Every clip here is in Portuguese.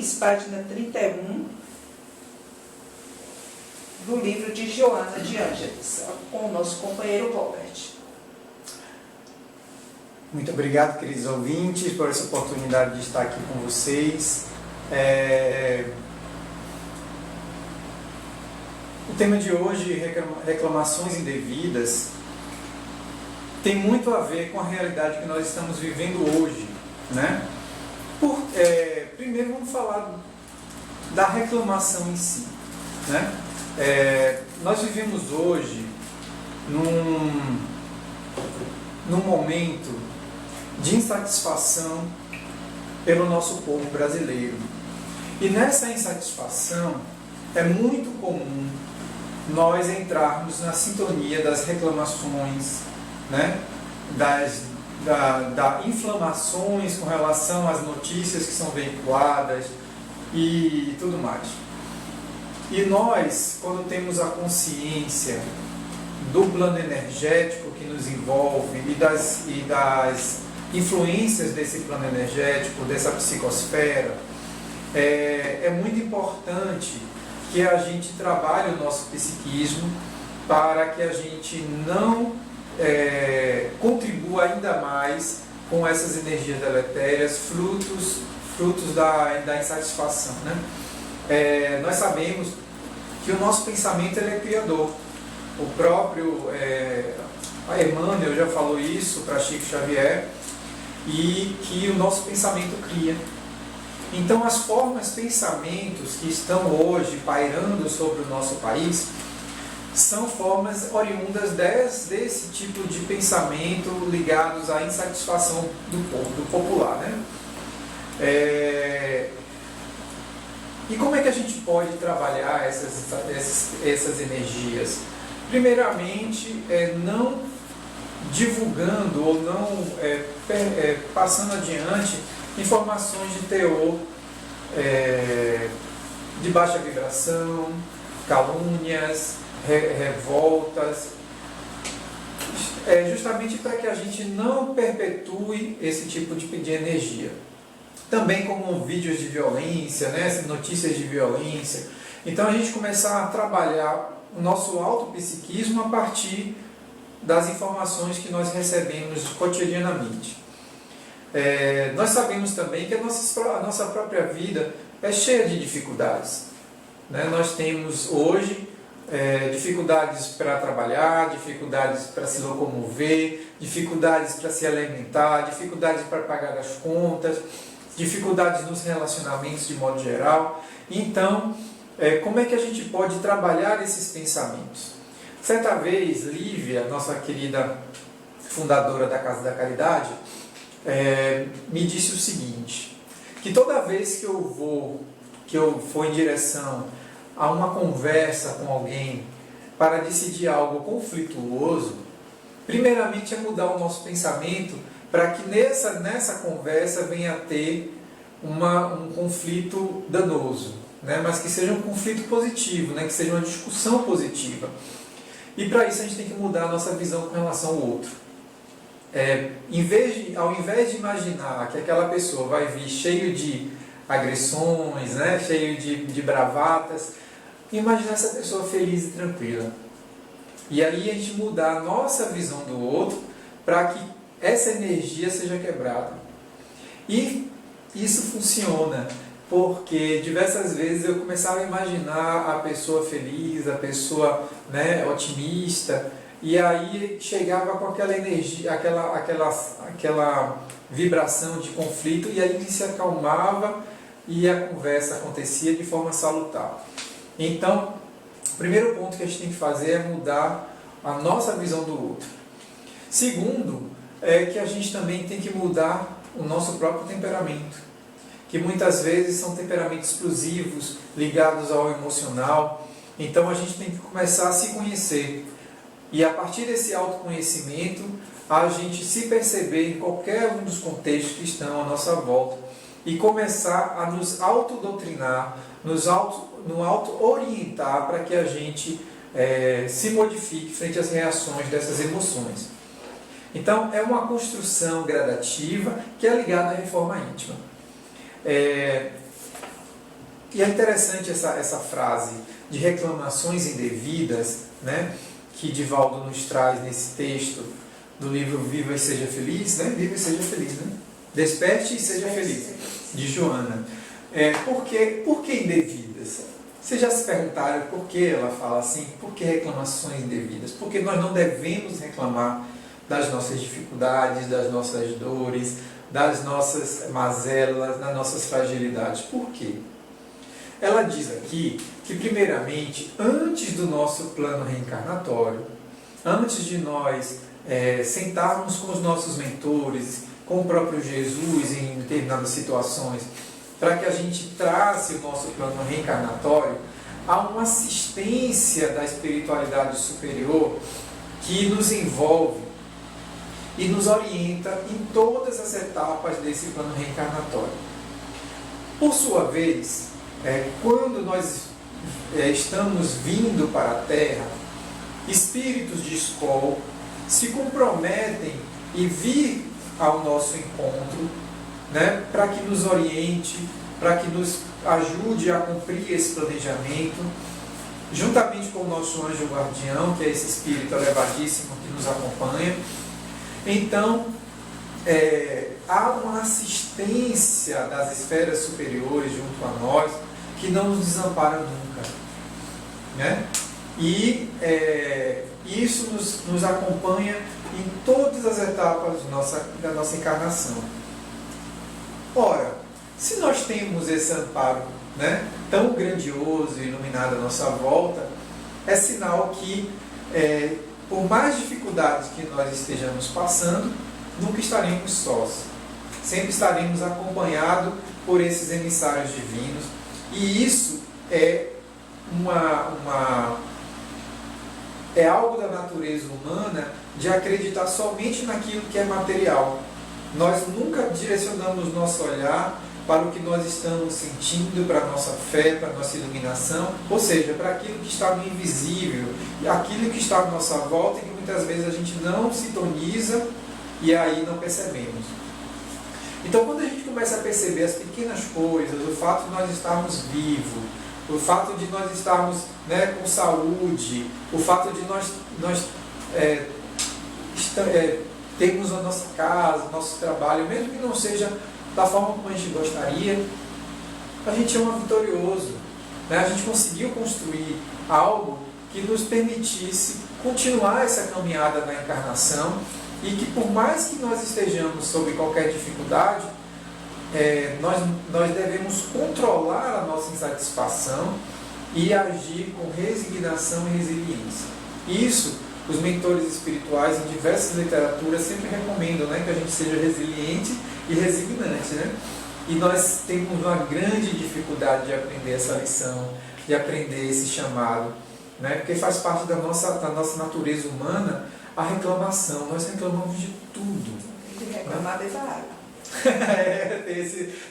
Diniz, página 31, do livro de Joana de Ângeles, com o nosso companheiro Robert. Muito obrigado, queridos ouvintes, por essa oportunidade de estar aqui com vocês. O tema de hoje, reclamações indevidas, tem muito a ver com a realidade que nós estamos vivendo hoje, né? Primeiro vamos falar da reclamação em si, né? Nós vivemos hoje num momento de insatisfação pelo nosso povo brasileiro. E nessa insatisfação é muito comum nós entrarmos na sintonia das reclamações, né? Das inflamações com relação às notícias que são veiculadas e tudo mais. E nós, quando temos a consciência do plano energético que nos envolve e das influências desse plano energético, dessa psicosfera, é muito importante que a gente trabalhe o nosso psiquismo para que a gente não contribua ainda mais com essas energias deletérias, frutos da insatisfação, né? Nós sabemos que o nosso pensamento ele é criador. O próprio Emmanuel já falou isso para Chico Xavier, e que o nosso pensamento cria. Então as formas, pensamentos que estão hoje pairando sobre o nosso país são formas oriundas desse tipo de pensamento ligados à insatisfação do povo, do popular, né? E como é que a gente pode trabalhar essas energias? Primeiramente, não divulgando ou não passando adiante informações de teor de baixa vibração, calúnias, revoltas, justamente para que a gente não perpetue esse tipo de energia. Também como vídeos de violência, né, notícias de violência. Então a gente começar a trabalhar o nosso autopsiquismo a partir das informações que nós recebemos cotidianamente. Nós sabemos também que a nossa própria vida é cheia de dificuldades, né? Nós temos hoje dificuldades para trabalhar, dificuldades para se locomover, dificuldades para se alimentar, dificuldades para pagar as contas, dificuldades nos relacionamentos de modo geral. Então, como é que a gente pode trabalhar esses pensamentos? Certa vez, Lívia, nossa querida fundadora da Casa da Caridade, me disse o seguinte, que toda vez que eu for em direção a uma conversa com alguém para decidir algo conflituoso, primeiramente é mudar o nosso pensamento para que nessa conversa venha a ter um conflito danoso, né? Mas que seja um conflito positivo, né? Que seja uma discussão positiva. E para isso a gente tem que mudar a nossa visão com relação ao outro. Ao invés de imaginar que aquela pessoa vai vir cheio de agressões, né? Cheio de bravatas, imaginar essa pessoa feliz e tranquila. E aí a gente mudar a nossa visão do outro para que essa energia seja quebrada. E isso funciona, porque diversas vezes eu começava a imaginar a pessoa feliz, a pessoa, né, otimista, e aí chegava com aquela energia, aquela vibração de conflito, e aí ele se acalmava e a conversa acontecia de forma salutar. Então, o primeiro ponto que a gente tem que fazer é mudar a nossa visão do outro. Segundo, que a gente também tem que mudar o nosso próprio temperamento, que muitas vezes são temperamentos explosivos, ligados ao emocional. Então a gente tem que começar a se conhecer. E a partir desse autoconhecimento, a gente se perceber em qualquer um dos contextos que estão à nossa volta e começar a nos autodoutrinar, nos auto-orientar para que a gente se modifique frente às reações dessas emoções. Então, é uma construção gradativa que é ligada à reforma íntima. E é interessante essa frase de reclamações indevidas, né, que Divaldo nos traz nesse texto do livro Viva e Seja Feliz, né? Viva e Seja Feliz, né? Desperte e Seja Feliz, de Joana. Por que indevidas? Vocês já se perguntaram por que ela fala assim? Por que reclamações indevidas? Porque nós não devemos reclamar das nossas dificuldades, das nossas dores, das nossas mazelas, das nossas fragilidades. Por quê? Ela diz aqui que, primeiramente, antes do nosso plano reencarnatório, antes de nós sentarmos com os nossos mentores, com o próprio Jesus em determinadas situações, para que a gente trace o nosso plano reencarnatório, há uma assistência da espiritualidade superior que nos envolve e nos orienta em todas as etapas desse plano reencarnatório. Por sua vez, quando nós estamos vindo para a Terra, espíritos de escola se comprometem em vir ao nosso encontro, né, para que nos oriente, para que nos ajude a cumprir esse planejamento, juntamente com o nosso anjo guardião, que é esse espírito elevadíssimo que nos acompanha. Então, há uma assistência das esferas superiores junto a nós, que não nos desampara nunca, né? E isso nos acompanha em todas as etapas da nossa encarnação. Ora, se nós temos esse amparo, né, tão grandioso e iluminado à nossa volta, é sinal que, por mais dificuldades que nós estejamos passando, nunca estaremos sós. Sempre estaremos acompanhados por esses emissários divinos. E isso é algo da natureza humana de acreditar somente naquilo que é material. Nós nunca direcionamos nosso olhar para o que nós estamos sentindo, para a nossa fé, para a nossa iluminação, ou seja, para aquilo que está no invisível, aquilo que está à nossa volta e que muitas vezes a gente não sintoniza e aí não percebemos. Então, quando a gente começa a perceber as pequenas coisas, o fato de nós estarmos vivos, o fato de nós estarmos, né, com saúde, o fato de nós termos a nossa casa, nosso trabalho, mesmo que não seja da forma como a gente gostaria, a gente é um vitorioso, né? A gente conseguiu construir algo que nos permitisse continuar essa caminhada na encarnação e que, por mais que nós estejamos sob qualquer dificuldade, nós devemos controlar a nossa insatisfação e agir com resignação e resiliência. Isso, os mentores espirituais em diversas literaturas sempre recomendam, né, que a gente seja resiliente e resignante, né? E nós temos uma grande dificuldade de aprender essa lição, de aprender esse chamado, né? Porque faz parte da nossa natureza humana a reclamação. Nós reclamamos de tudo. Tem que reclamar dessa água.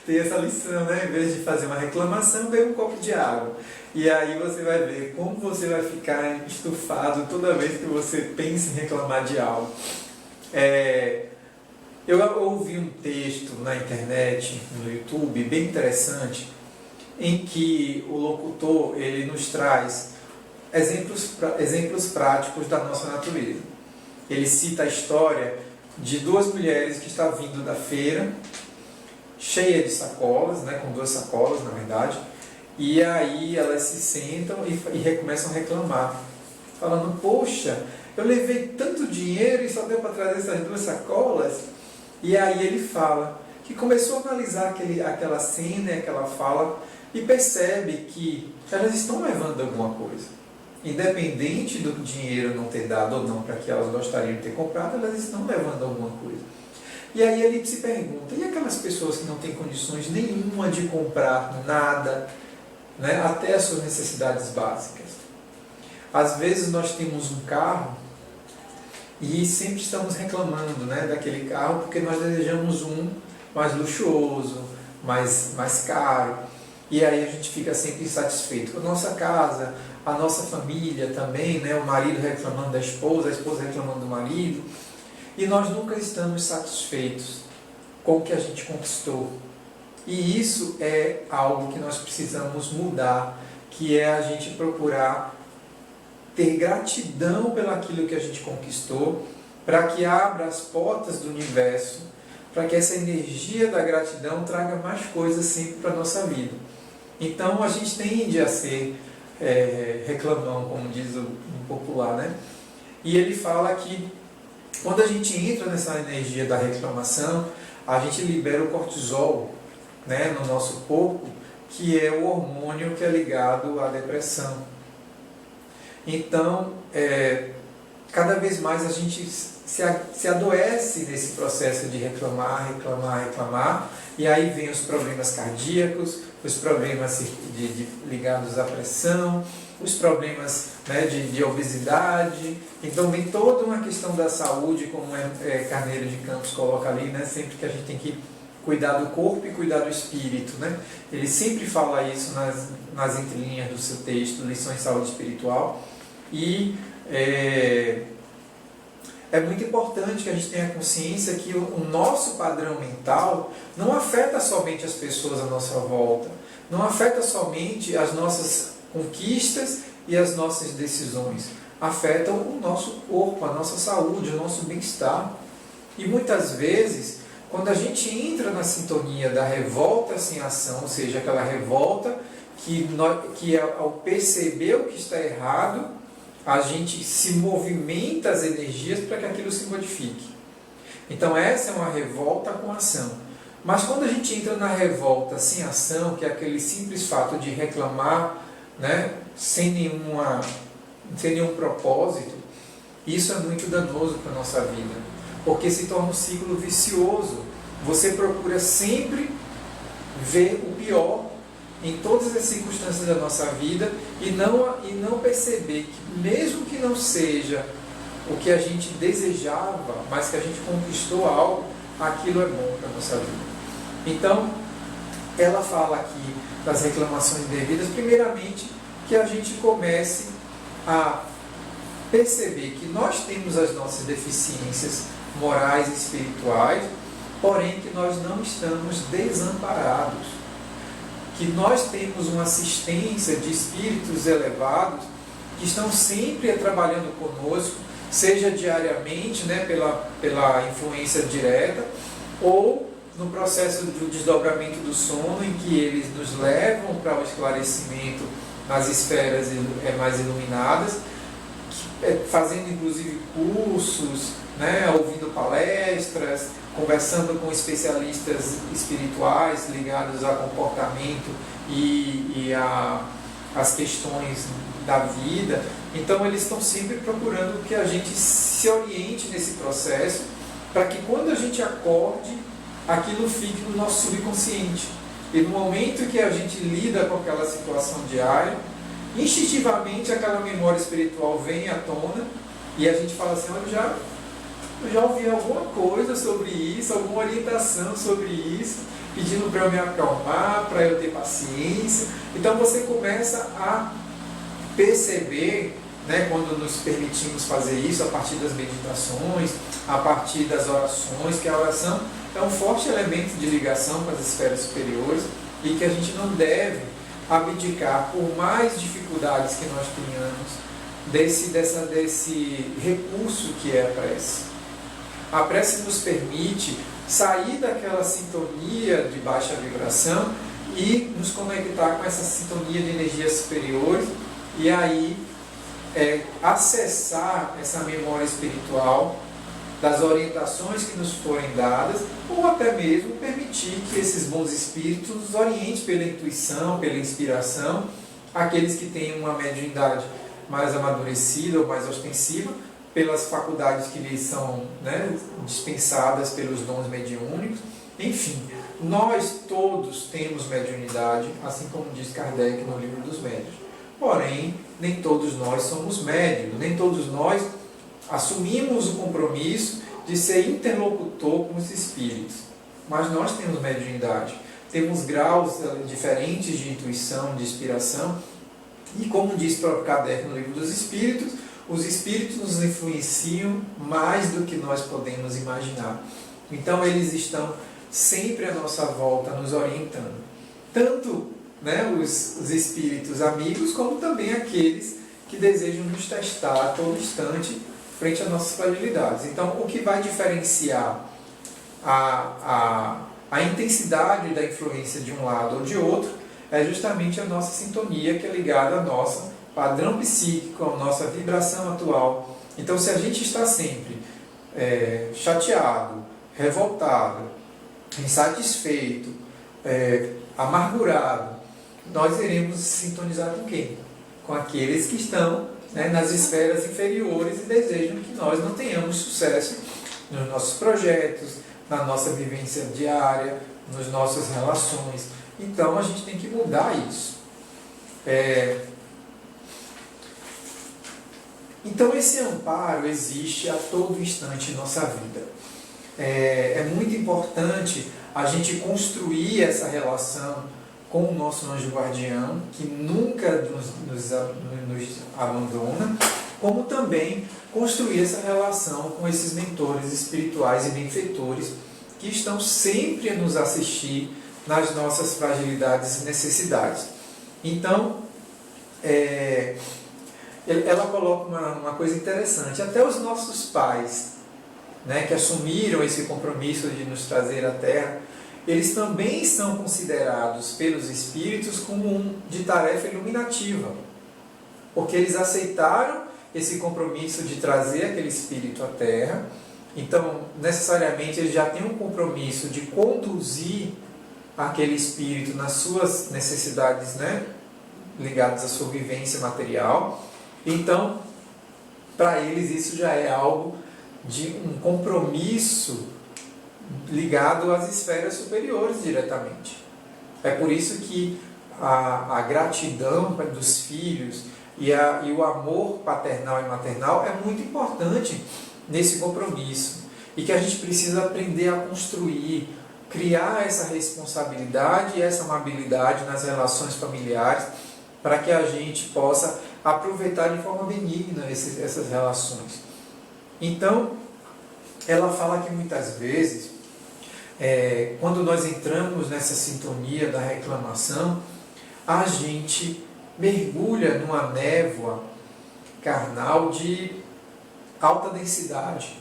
Tem essa lição, né? Em vez de fazer uma reclamação, bebe um copo de água. E aí você vai ver como você vai ficar estufado toda vez que você pensa em reclamar de algo. Eu ouvi um texto na internet, no YouTube, bem interessante, em que o locutor ele nos traz exemplos práticos da nossa natureza. Ele cita a história de duas mulheres que estão vindo da feira, cheia de sacolas, né, com duas sacolas, na verdade, e aí elas se sentam e começam a reclamar, falando: poxa, eu levei tanto dinheiro e só deu para trazer essas duas sacolas. E aí ele fala que começou a analisar aquela cena, aquela fala, e percebe que elas estão levando alguma coisa. Independente do dinheiro não ter dado ou não para que elas gostariam de ter comprado, elas estão levando alguma coisa. E aí ele se pergunta: e aquelas pessoas que não têm condições nenhuma de comprar nada, né, até as suas necessidades básicas? Às vezes nós temos um carro e sempre estamos reclamando, né, daquele carro porque nós desejamos um mais luxuoso, mais caro. E aí a gente fica sempre insatisfeito com a nossa casa, a nossa família também, né? O marido reclamando da esposa, a esposa reclamando do marido. E nós nunca estamos satisfeitos com o que a gente conquistou, E isso é algo que nós precisamos mudar, que é a gente procurar ter gratidão pelaquilo que a gente conquistou, para que abra as portas do universo, para que essa energia da gratidão traga mais coisas sempre para a nossa vida. Então a gente tende a ser reclamão, como diz o popular, né? E ele fala que quando a gente entra nessa energia da reclamação, a gente libera o cortisol, né, no nosso corpo, que é o hormônio que é ligado à depressão. Então, cada vez mais a gente se adoece nesse processo de reclamar, e aí vem os problemas cardíacos, os problemas ligados à pressão, os problemas, né, de obesidade. Então vem toda uma questão da saúde, como Carneiro de Campos coloca ali, né, sempre que a gente tem que cuidar do corpo e cuidar do espírito, né? Ele sempre fala isso nas entrelinhas do seu texto, Lições de Saúde Espiritual. E é muito importante que a gente tenha consciência que o nosso padrão mental não afeta somente as pessoas à nossa volta, não afeta somente as nossas conquistas e as nossas decisões, afeta o nosso corpo, a nossa saúde, o nosso bem-estar. E muitas vezes, quando a gente entra na sintonia da revolta sem ação, ou seja, aquela revolta que ao perceber o que está errado, a gente se movimenta as energias para que aquilo se modifique. Então essa é uma revolta com ação. Mas quando a gente entra na revolta sem ação, que é aquele simples fato de reclamar, né, sem nenhum propósito, isso é muito danoso para a nossa vida, porque se torna um ciclo vicioso. Você procura sempre ver o pior em todas as circunstâncias da nossa vida e não perceber que, mesmo que não seja o que a gente desejava, mas que a gente conquistou algo, aquilo é bom para a nossa vida. Então, ela fala aqui das reclamações indevidas, primeiramente, que a gente comece a perceber que nós temos as nossas deficiências morais e espirituais, porém que nós não estamos desamparados, que nós temos uma assistência de espíritos elevados que estão sempre trabalhando conosco, seja diariamente, né, pela influência direta, ou no processo do desdobramento do sono, em que eles nos levam para o esclarecimento nas esferas mais iluminadas, fazendo inclusive cursos, né, ouvindo palestras, conversando com especialistas espirituais ligados a comportamento e as questões da vida. Então eles estão sempre procurando que a gente se oriente nesse processo, para que quando a gente acorde, aquilo fique no nosso subconsciente. E no momento que a gente lida com aquela situação diária, instintivamente aquela memória espiritual vem à tona e a gente fala assim: olha, eu já ouvi alguma coisa sobre isso, alguma orientação sobre isso, pedindo para eu me acalmar, para eu ter paciência. Então você começa a perceber, né, quando nos permitimos fazer isso, a partir das meditações, a partir das orações, que a oração é um forte elemento de ligação com as esferas superiores e que a gente não deve abdicar, por mais dificuldades que nós tenhamos, desse recurso que é a prece. A prece nos permite sair daquela sintonia de baixa vibração e nos conectar com essa sintonia de energias superiores e aí acessar essa memória espiritual das orientações que nos forem dadas, ou até mesmo permitir que esses bons espíritos nos orientem pela intuição, pela inspiração, aqueles que têm uma mediunidade mais amadurecida ou mais ostensiva, pelas faculdades que lhes são, né, dispensadas pelos dons mediúnicos. Enfim, nós todos temos mediunidade, assim como diz Kardec no Livro dos Médiuns. Porém, nem todos nós somos médiuns, nem todos nós assumimos o compromisso de ser interlocutor com os espíritos. Mas nós temos mediunidade, temos graus diferentes de intuição, de inspiração, e como diz o próprio Kardec no Livro dos Espíritos, os espíritos nos influenciam mais do que nós podemos imaginar. Então eles estão sempre à nossa volta nos orientando. Tanto, né, os espíritos amigos, como também aqueles que desejam nos testar a todo instante frente às nossas fragilidades. Então, o que vai diferenciar a intensidade da influência de um lado ou de outro é justamente a nossa sintonia, que é ligada ao nosso padrão psíquico, à nossa vibração atual. Então, se a gente está sempre chateado, revoltado, insatisfeito, amargurado, nós iremos sintonizar com quem? Com aqueles que estão, né, nas esferas inferiores e desejam que nós não tenhamos sucesso nos nossos projetos, na nossa vivência diária, nas nossas relações. Então a gente tem que mudar isso. Então esse amparo existe a todo instante em nossa vida. É muito importante a gente construir essa relação com o nosso anjo guardião, que nunca nos abandona, como também construir essa relação com esses mentores espirituais e benfeitores que estão sempre a nos assistir nas nossas fragilidades e necessidades. Então, ela coloca uma coisa interessante. Até os nossos pais, né, que assumiram esse compromisso de nos trazer à Terra, eles também são considerados pelos espíritos como de tarefa iluminativa, porque eles aceitaram esse compromisso de trazer aquele espírito à Terra. Então, necessariamente, eles já têm um compromisso de conduzir aquele espírito nas suas necessidades, né, ligadas à sua vivência material. Então, para eles isso já é algo de um compromisso ligado às esferas superiores diretamente. É por isso que a gratidão dos filhos e o amor paternal e maternal é muito importante nesse compromisso, e que a gente precisa aprender a construir, criar essa responsabilidade e essa amabilidade nas relações familiares, para que a gente possa aproveitar de forma benigna essas relações. Então, ela fala que muitas vezes, quando nós entramos nessa sintonia da reclamação, a gente mergulha numa névoa carnal de alta densidade,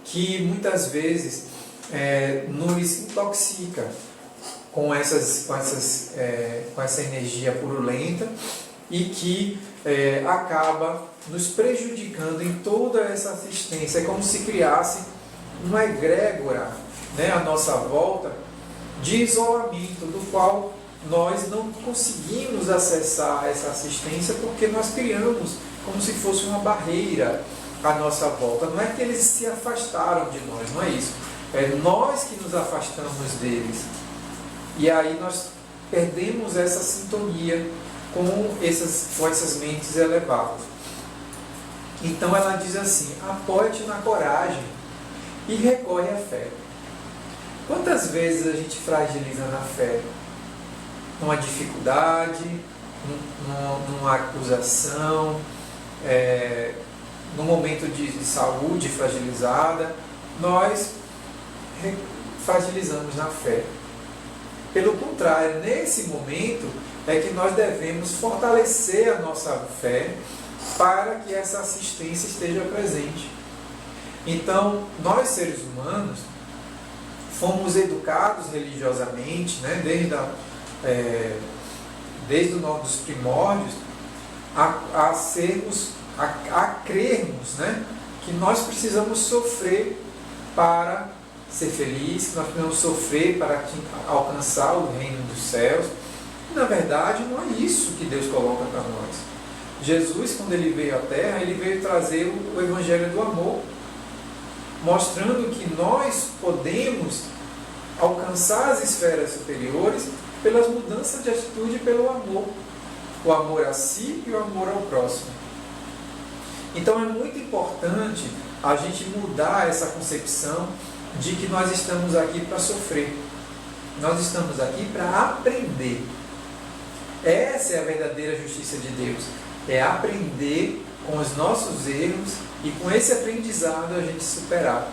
que muitas vezes nos intoxica com essa energia purulenta, e que acaba nos prejudicando em toda essa assistência. É como se criasse uma egrégora, né, à nossa volta, de isolamento, do qual nós não conseguimos acessar essa assistência, porque nós criamos como se fosse uma barreira à nossa volta. Não é que eles se afastaram de nós, não é isso. É nós que nos afastamos deles. E aí nós perdemos essa sintonia com essas mentes elevadas. Então ela diz assim: apoia-te na coragem e recorre à fé. Quantas vezes a gente fragiliza na fé? Numa dificuldade, numa acusação, num momento de saúde fragilizada, nós fragilizamos na fé. Pelo contrário, nesse momento é que nós devemos fortalecer a nossa fé para que essa assistência esteja presente. Então, nós seres humanos fomos educados religiosamente, né, desde os primórdios, a crermos, né, que nós precisamos sofrer para ser feliz, que nós precisamos sofrer para alcançar o reino dos céus. E, na verdade, não é isso que Deus coloca para nós. Jesus, quando ele veio à Terra, ele veio trazer o Evangelho do amor, mostrando que nós podemos alcançar as esferas superiores pelas mudanças de atitude e pelo amor. O amor a si e o amor ao próximo. Então é muito importante a gente mudar essa concepção de que nós estamos aqui para sofrer. Nós estamos aqui para aprender. Essa é a verdadeira justiça de Deus. É aprender com os nossos erros e com esse aprendizado a gente superar.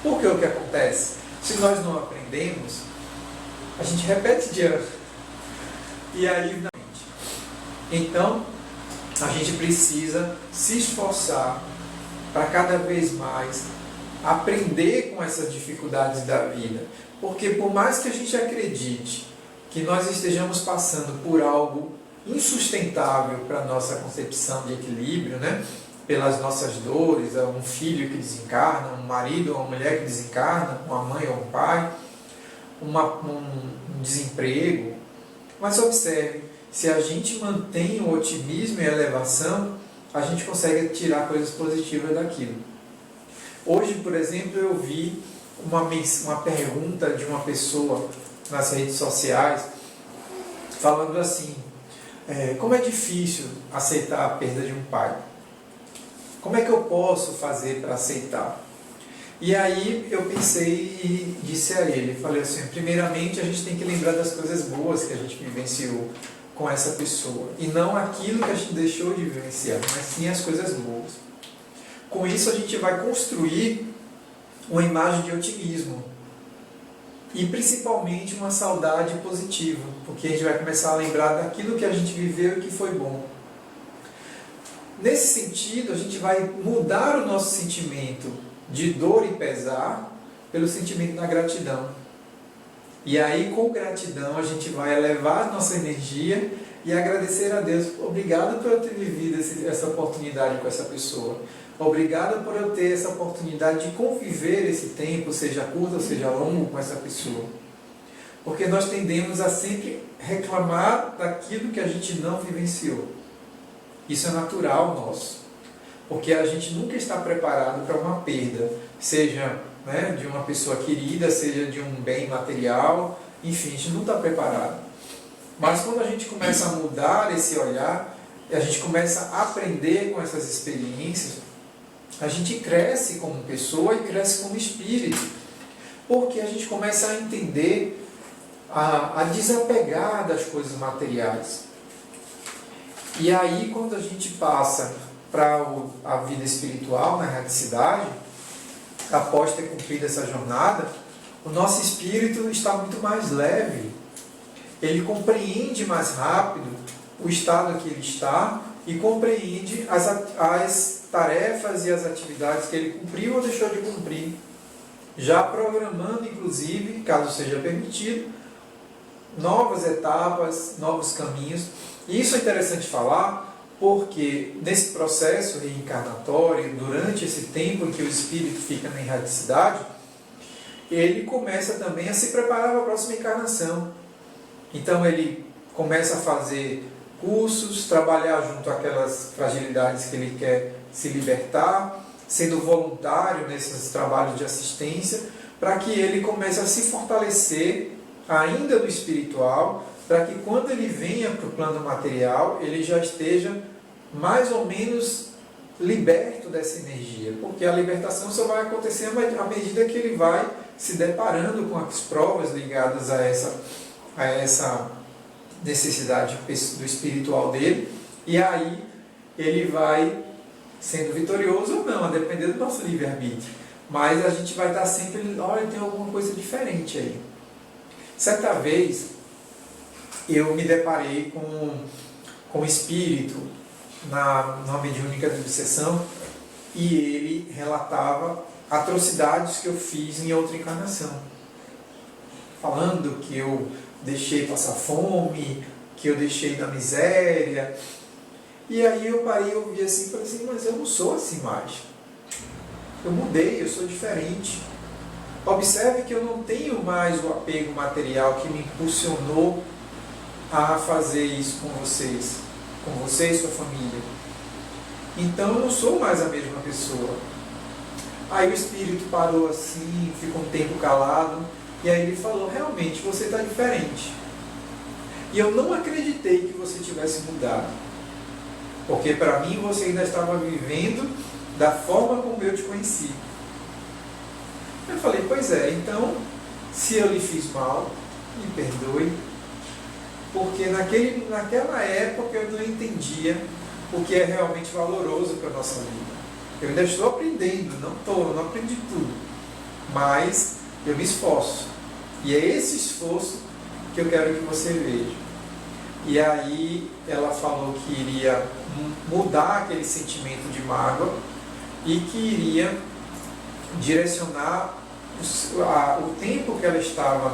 Porque o que acontece? Se nós não aprendemos, a gente repete de ano. E aí, então, a gente precisa se esforçar para cada vez mais aprender com essas dificuldades da vida. Porque por mais que a gente acredite que nós estejamos passando por algo insustentável para a nossa concepção de equilíbrio, né? Pelas nossas dores, um filho que desencarna, um marido ou uma mulher que desencarna, uma mãe ou um pai, um desemprego. Mas observe, se a gente mantém o otimismo e a elevação, a gente consegue tirar coisas positivas daquilo. Hoje, por exemplo, eu vi uma pergunta de uma pessoa nas redes sociais falando assim: como é difícil aceitar a perda de um pai. Como é que eu posso fazer para aceitar? E aí eu pensei e disse a ele, falei assim, primeiramente a gente tem que lembrar das coisas boas que a gente vivenciou com essa pessoa. E não aquilo que a gente deixou de vivenciar, mas sim as coisas boas. Com isso a gente vai construir uma imagem de otimismo. E principalmente uma saudade positiva, porque a gente vai começar a lembrar daquilo que a gente viveu e que foi bom. Nesse sentido, a gente vai mudar o nosso sentimento de dor e pesar pelo sentimento da gratidão. E aí, com gratidão, a gente vai elevar a nossa energia e agradecer a Deus. Obrigado por eu ter vivido essa oportunidade com essa pessoa. Obrigado por eu ter essa oportunidade de conviver esse tempo, seja curto ou seja longo, com essa pessoa. Porque nós tendemos a sempre reclamar daquilo que a gente não vivenciou. Isso é natural nosso. Porque a gente nunca está preparado para uma perda, seja de uma pessoa querida, seja de um bem material, enfim, a gente não está preparado. Mas quando a gente começa a mudar esse olhar, a gente começa a aprender com essas experiências, a gente cresce como pessoa e cresce como espírito, porque a gente começa a entender, a desapegar das coisas materiais. E aí, quando a gente passa para a vida espiritual, na erraticidade, após ter cumprido essa jornada, o nosso espírito está muito mais leve. Ele compreende mais rápido o estado que ele está e compreende as tarefas e as atividades que ele cumpriu ou deixou de cumprir, já programando, inclusive, caso seja permitido, novas etapas, novos caminhos. E isso é interessante falar, porque nesse processo reencarnatório, durante esse tempo em que o espírito fica na erraticidade, ele começa também a se preparar para a próxima encarnação. Então ele começa a fazer cursos, trabalhar junto àquelas fragilidades que ele quer se libertar, sendo voluntário nesses trabalhos de assistência, para que ele comece a se fortalecer ainda no espiritual, para que quando ele venha para o plano material, ele já esteja mais ou menos liberto dessa energia, porque a libertação só vai acontecer à medida que ele vai se deparando com as provas ligadas a essa necessidade do espiritual dele, e aí ele vai sendo vitorioso ou não, a depender do nosso livre-arbítrio. Mas a gente vai estar sempre, olha, tem alguma coisa diferente aí. Certa vez, eu me deparei com um espírito numa mediúnica de obsessão, e ele relatava atrocidades que eu fiz em outra encarnação, falando que eu deixei passar fome, que eu deixei na miséria. E aí eu parei e ouvi assim, falei assim, mas eu não sou assim mais. Eu mudei, eu sou diferente. Observe que eu não tenho mais o apego material que me impulsionou a fazer isso com você e sua família. Então eu não sou mais a mesma pessoa. Aí o espírito parou assim, ficou um tempo calado, e aí ele falou, realmente, você está diferente. E eu não acreditei que você tivesse mudado, porque para mim você ainda estava vivendo da forma como eu te conheci. Eu falei, pois é, então, se eu lhe fiz mal, me perdoe, porque naquela época eu não entendia o que é realmente valoroso para a nossa vida. Eu ainda estou aprendendo, não aprendi tudo, mas eu me esforço. E é esse esforço que eu quero que você veja. E aí ela falou que iria mudar aquele sentimento de mágoa e que iria direcionar o tempo que ela estava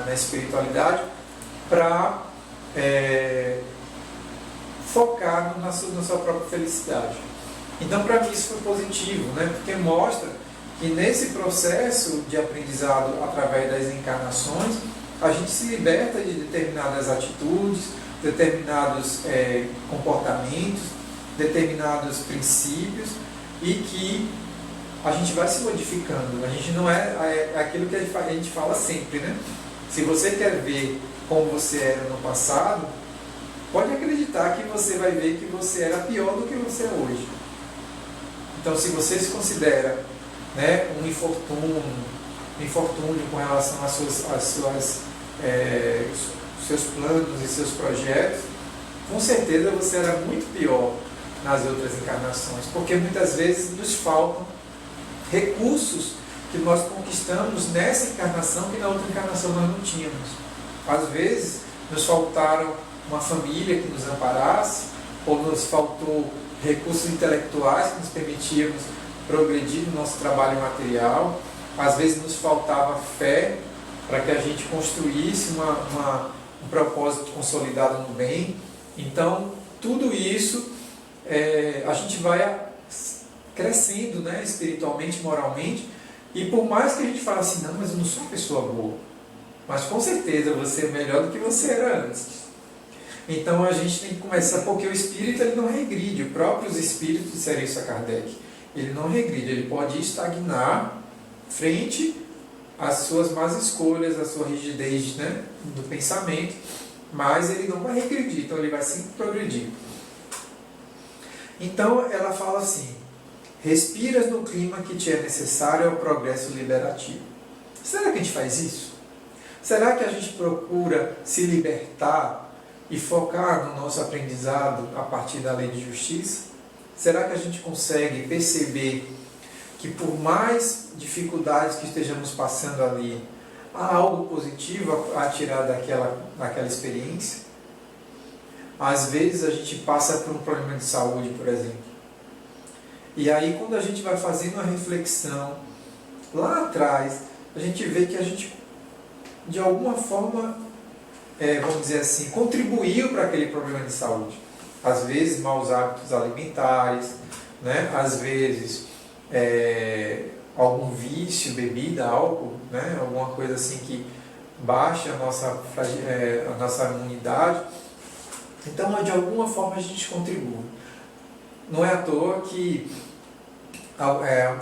na espiritualidade para focar na sua própria felicidade. Então, para mim, isso foi positivo, né? Porque mostra que nesse processo de aprendizado através das encarnações, a gente se liberta de determinadas atitudes, determinados comportamentos, determinados princípios, e que a gente vai se modificando. A gente não é aquilo que a gente fala sempre, né? Se você quer ver como você era no passado, pode acreditar que você vai ver que você era pior do que você é hoje. Então, se você se considera, né, um infortúnio com relação às seus planos e seus projetos, com certeza você era muito pior nas outras encarnações, porque muitas vezes nos faltam recursos que nós conquistamos nessa encarnação que na outra encarnação nós não tínhamos. Às vezes nos faltaram uma família que nos amparasse, ou nos faltou recursos intelectuais que nos permitíamos progredir no nosso trabalho material. Às vezes nos faltava fé para que a gente construísse um propósito consolidado no bem. Então, tudo isso a gente vai crescendo, né, espiritualmente, moralmente, e por mais que a gente fale assim, não, mas eu não sou uma pessoa boa, mas com certeza você é melhor do que você era antes. Então a gente tem que começar, porque o espírito ele não regride, o próprio espírito, disseram isso a Kardec, ele não regride, ele pode estagnar frente às suas más escolhas, à sua rigidez, né, do pensamento, mas ele não vai regredir, então ele vai sempre progredir. Então ela fala assim: respiras no clima que te é necessário ao progresso liberativo. Será que a gente faz isso? Será que a gente procura se libertar e focar no nosso aprendizado a partir da lei de justiça? Será que a gente consegue perceber que por mais dificuldades que estejamos passando ali, há algo positivo a tirar daquela experiência? Às vezes a gente passa por um problema de saúde, por exemplo. E aí quando a gente vai fazendo uma reflexão, lá atrás, a gente vê que a gente, de alguma forma, vamos dizer assim, contribuiu para aquele problema de saúde. Às vezes, maus hábitos alimentares, né? Às vezes, algum vício, bebida, álcool, né? Alguma coisa assim que baixa a nossa imunidade. Então, de alguma forma, a gente contribui. Não é à toa que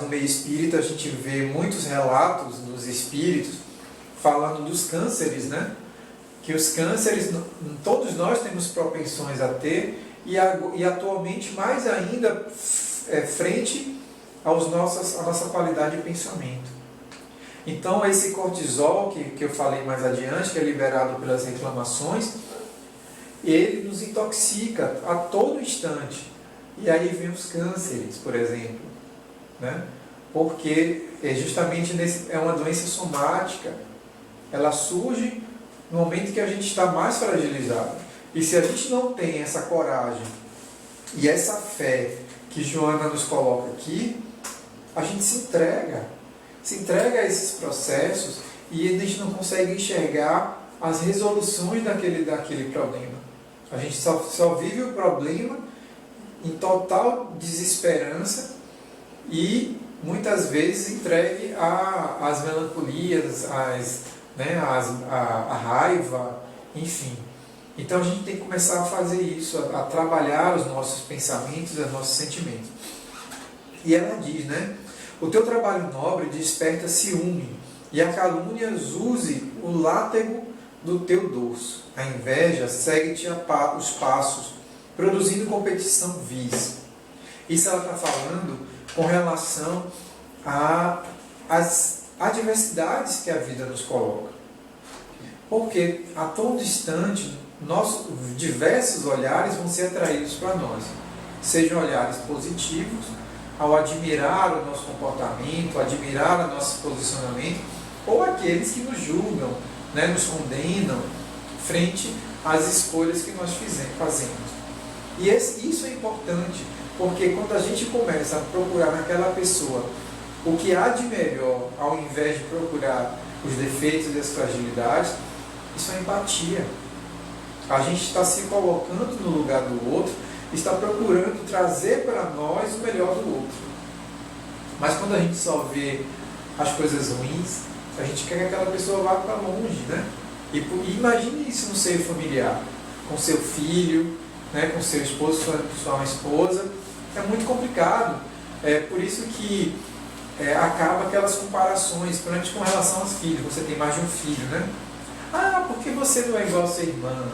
no meio espírita a gente vê muitos relatos dos espíritos falando dos cânceres, né? Que os cânceres, todos nós temos propensões a ter, e atualmente mais ainda frente à nossa qualidade de pensamento. Então esse cortisol que eu falei mais adiante, que é liberado pelas reclamações, ele nos intoxica a todo instante. E aí vem os cânceres, por exemplo, né? Porque justamente é uma doença somática, ela surge no momento que a gente está mais fragilizado. E se a gente não tem essa coragem e essa fé que Joana nos coloca aqui, a gente se entrega a esses processos e a gente não consegue enxergar as resoluções daquele problema. A gente só vive o problema em total desesperança e muitas vezes entregue às melancolias, a raiva, enfim. Então a gente tem que começar a fazer isso, a trabalhar os nossos pensamentos, os nossos sentimentos. E ela diz, né? O teu trabalho nobre desperta ciúme, e a calúnia use o látego do teu dorso. A inveja segue-te os passos, produzindo competição vis. Isso ela está falando com relação às adversidades que a vida nos coloca. Porque a todo instante, diversos olhares vão ser atraídos para nós. Sejam olhares positivos, ao admirar o nosso comportamento, admirar o nosso posicionamento, ou aqueles que nos julgam, né, nos condenam frente às escolhas que nós fazemos. E isso é importante, porque quando a gente começa a procurar naquela pessoa o que há de melhor, ao invés de procurar os defeitos e as fragilidades, isso é empatia. A gente está se colocando no lugar do outro, está procurando trazer para nós o melhor do outro. Mas quando a gente só vê as coisas ruins, a gente quer que aquela pessoa vá para longe, né? E imagine isso no seio familiar, com seu filho, né, com seu esposo, sua esposa. É muito complicado. É por isso que acaba aquelas comparações, principalmente com relação aos filhos. Você tem mais de um filho, né? Ah, por que você não é igual ao seu irmão?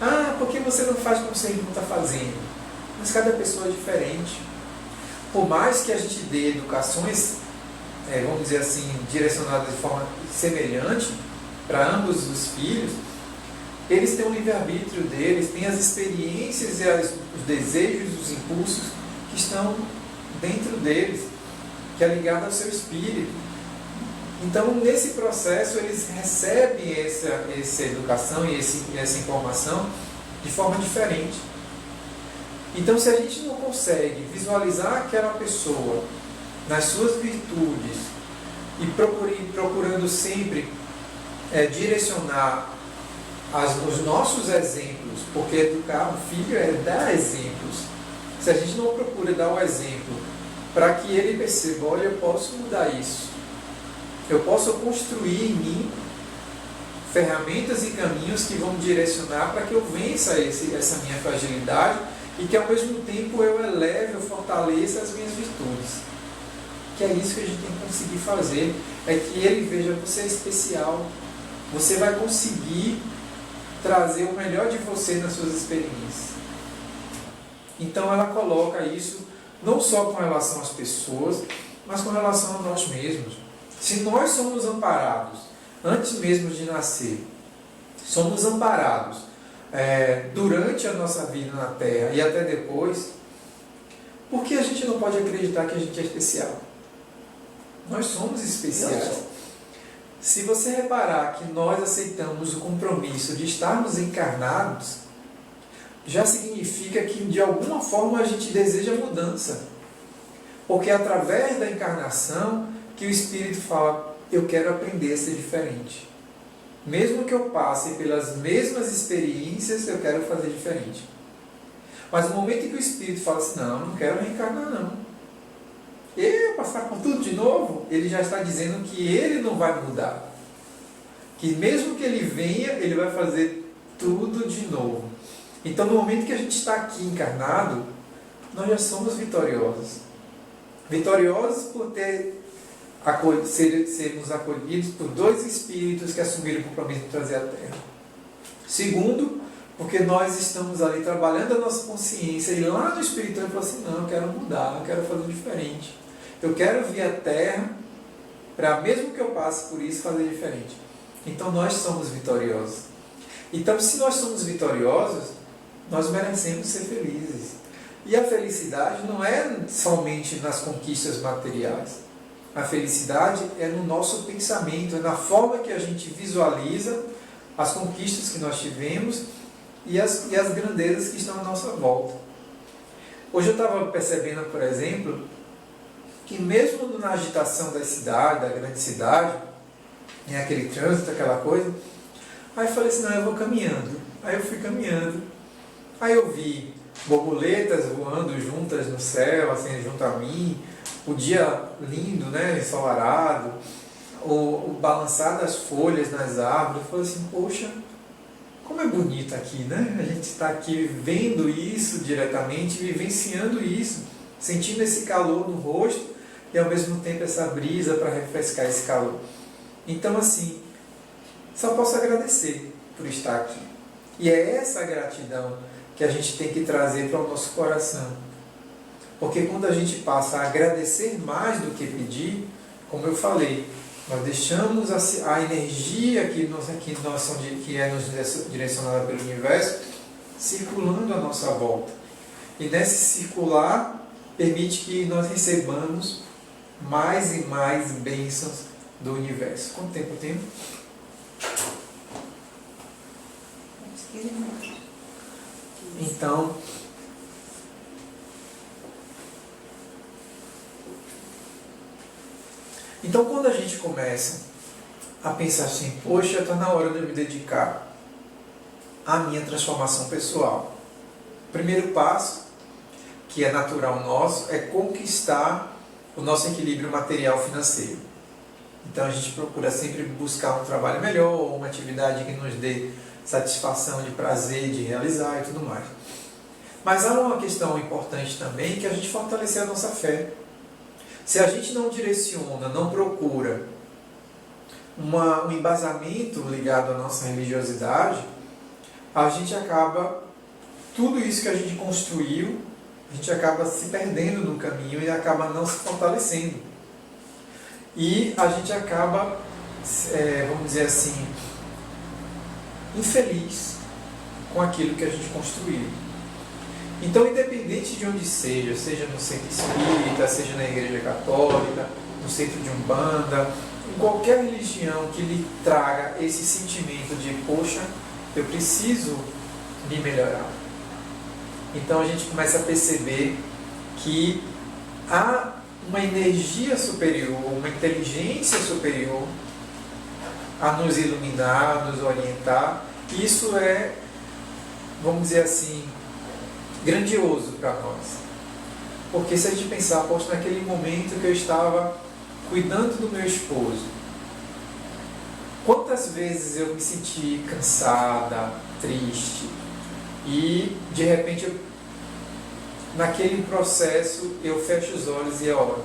Ah, por que você não faz como o seu irmão está fazendo? Mas cada pessoa é diferente. Por mais que a gente dê educações, vamos dizer assim, direcionadas de forma semelhante para ambos os filhos, eles têm o livre-arbítrio deles, têm as experiências e os desejos, os impulsos que estão dentro deles, que é ligado ao seu espírito. Então, nesse processo, eles recebem essa educação e essa informação de forma diferente. Então, se a gente não consegue visualizar aquela pessoa nas suas virtudes e procurando sempre direcionar os nossos exemplos, porque educar um filho é dar exemplos. Se a gente não procura dar o exemplo para que ele perceba, olha, eu posso mudar isso, eu posso construir em mim ferramentas e caminhos que vão me direcionar para que eu vença essa minha fragilidade e que ao mesmo tempo eu eleve, eu fortaleça as minhas virtudes. Que é isso que a gente tem que conseguir fazer, é que ele veja você é especial, você vai conseguir trazer o melhor de você nas suas experiências. Então ela coloca isso não só com relação às pessoas, mas com relação a nós mesmos. Se nós somos amparados antes mesmo de nascer, somos amparados durante a nossa vida na Terra e até depois, por que a gente não pode acreditar que a gente é especial? Nós somos especiais. Se você reparar que nós aceitamos o compromisso de estarmos encarnados, já significa que de alguma forma a gente deseja mudança. Porque é através da encarnação que o Espírito fala, eu quero aprender a ser diferente. Mesmo que eu passe pelas mesmas experiências, eu quero fazer diferente. Mas no momento em que o Espírito fala assim, não quero reencarnar não. Eu passar por tudo de novo, ele já está dizendo que ele não vai mudar. Que mesmo que ele venha, ele vai fazer tudo de novo. Então no momento que a gente está aqui encarnado, nós já somos vitoriosos. Vitoriosos por sermos acolhidos por dois espíritos que assumiram o compromisso de trazer a Terra. Segundo, porque nós estamos ali trabalhando a nossa consciência e lá no espiritual ele fala assim, não, eu quero mudar, eu quero fazer diferente. Eu quero vir à Terra para, mesmo que eu passe por isso, fazer diferente. Então nós somos vitoriosos. Então se nós somos vitoriosos, nós merecemos ser felizes. E a felicidade não é somente nas conquistas materiais. A felicidade é no nosso pensamento, é na forma que a gente visualiza as conquistas que nós tivemos e as grandezas que estão à nossa volta. Hoje eu estava percebendo, por exemplo, que mesmo na agitação da cidade, da grande cidade, em aquele trânsito, aquela coisa, aí eu falei assim, não, eu vou caminhando. Aí eu fui caminhando. Aí eu vi borboletas voando juntas no céu, assim, junto a mim, o dia lindo, né, ensolarado, o balançar das folhas nas árvores. Eu falei assim, poxa, como é bonito aqui, né? A gente está aqui vendo isso diretamente, vivenciando isso, sentindo esse calor no rosto e ao mesmo tempo essa brisa para refrescar esse calor. Então assim, só posso agradecer por estar aqui. E é essa gratidão que a gente tem que trazer para o nosso coração. Porque quando a gente passa a agradecer mais do que pedir, como eu falei, nós deixamos a energia que é nos direcionada pelo universo circulando à nossa volta. E nesse circular permite que nós recebamos mais e mais bênçãos do universo. Quanto tempo eu tenho? Uns 15 minutos. Então, quando a gente começa a pensar assim, poxa, está na hora de eu me dedicar à minha transformação pessoal. O primeiro passo, que é natural nosso, é conquistar o nosso equilíbrio material financeiro. Então a gente procura sempre buscar um trabalho melhor, uma atividade que nos dê satisfação, de prazer, de realizar e tudo mais. Mas há uma questão importante também, que é a gente fortalecer a nossa fé. Se a gente não direciona, não procura um embasamento ligado à nossa religiosidade, a gente acaba, tudo isso que a gente construiu, a gente acaba se perdendo no caminho e acaba não se fortalecendo. E a gente acaba, vamos dizer assim, infeliz com aquilo que a gente construiu. Então, independente de onde seja, seja no centro espírita, seja na igreja católica, no centro de Umbanda, em qualquer religião que lhe traga esse sentimento de, poxa, eu preciso me melhorar. Então a gente começa a perceber que há uma energia superior, uma inteligência superior a nos iluminar, a nos orientar. Isso é, vamos dizer assim, grandioso para nós. Porque se a gente pensar, poxa, naquele momento que eu estava cuidando do meu esposo, quantas vezes eu me senti cansada, triste, e de repente naquele processo eu fecho os olhos e oro.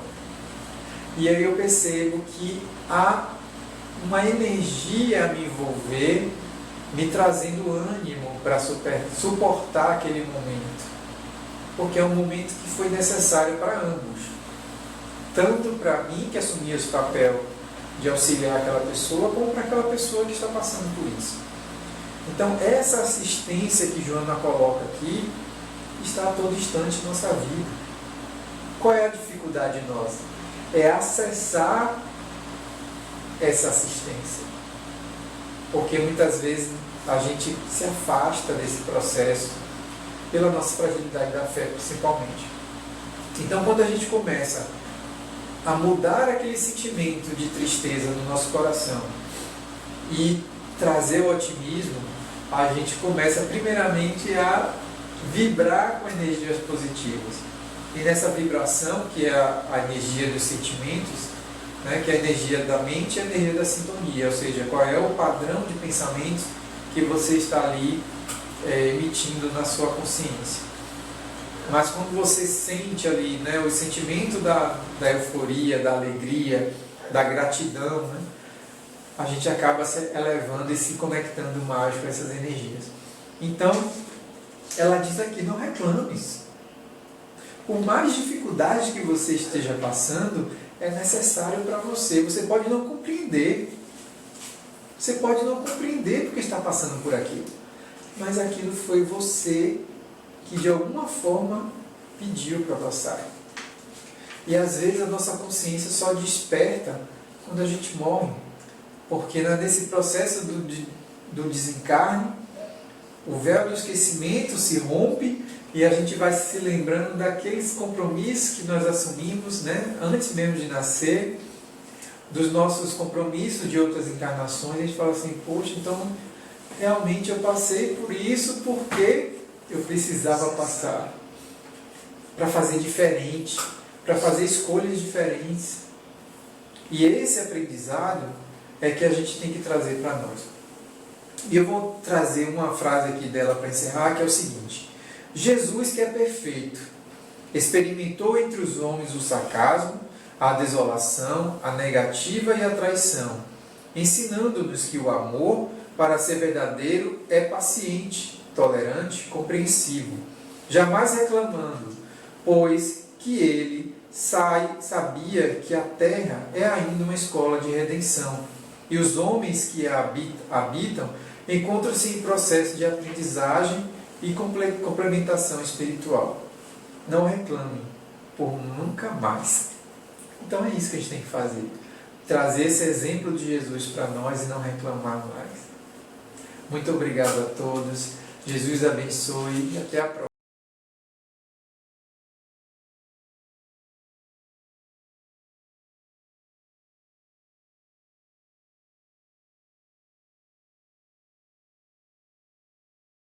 E aí eu percebo que há uma energia a me envolver, me trazendo ânimo para suportar aquele momento. Porque é um momento que foi necessário para ambos. Tanto para mim, que assumi esse papel de auxiliar aquela pessoa, como para aquela pessoa que está passando por isso. Então, essa assistência que Joana coloca aqui está a todo instante em nossa vida. Qual é a dificuldade nossa? É acessar essa assistência. Porque muitas vezes a gente se afasta desse processo pela nossa fragilidade da fé, principalmente. Então, quando a gente começa a mudar aquele sentimento de tristeza no nosso coração e trazer o otimismo, a gente começa primeiramente a vibrar com energias positivas. E nessa vibração, que é a energia dos sentimentos, né, que é a energia da mente e a energia da sintonia, ou seja, qual é o padrão de pensamentos que você está ali emitindo na sua consciência. Mas quando você sente ali, né, o sentimento da euforia, da alegria, da gratidão, né, a gente acaba se elevando e se conectando mais com essas energias. Então, ela diz aqui, não reclames. Por mais dificuldade que você esteja passando, é necessário para você. Você pode não compreender. Você pode não compreender porque está passando por aquilo. Mas aquilo foi você que de alguma forma pediu para passar. E às vezes a nossa consciência só desperta quando a gente morre. Porque nesse processo do desencarne, o véu do esquecimento se rompe e a gente vai se lembrando daqueles compromissos que nós assumimos, né, antes mesmo de nascer, dos nossos compromissos de outras encarnações. A gente fala assim, poxa, então realmente eu passei por isso porque eu precisava passar para fazer diferente, para fazer escolhas diferentes. E esse aprendizado é que a gente tem que trazer para nós. E eu vou trazer uma frase aqui dela para encerrar, que é o seguinte: Jesus, que é perfeito, experimentou entre os homens o sarcasmo, a desolação, a negativa e a traição, ensinando-nos que o amor, para ser verdadeiro, é paciente, tolerante, compreensivo, jamais reclamando, pois que ele sabia que a terra é ainda uma escola de redenção, e os homens que a habitam encontram-se em processo de aprendizagem e complementação espiritual. Não reclamem por nunca mais. Então é isso que a gente tem que fazer. trazer esse exemplo de Jesus para nós e não reclamar mais. Muito obrigado a todos. Jesus abençoe e até a próxima.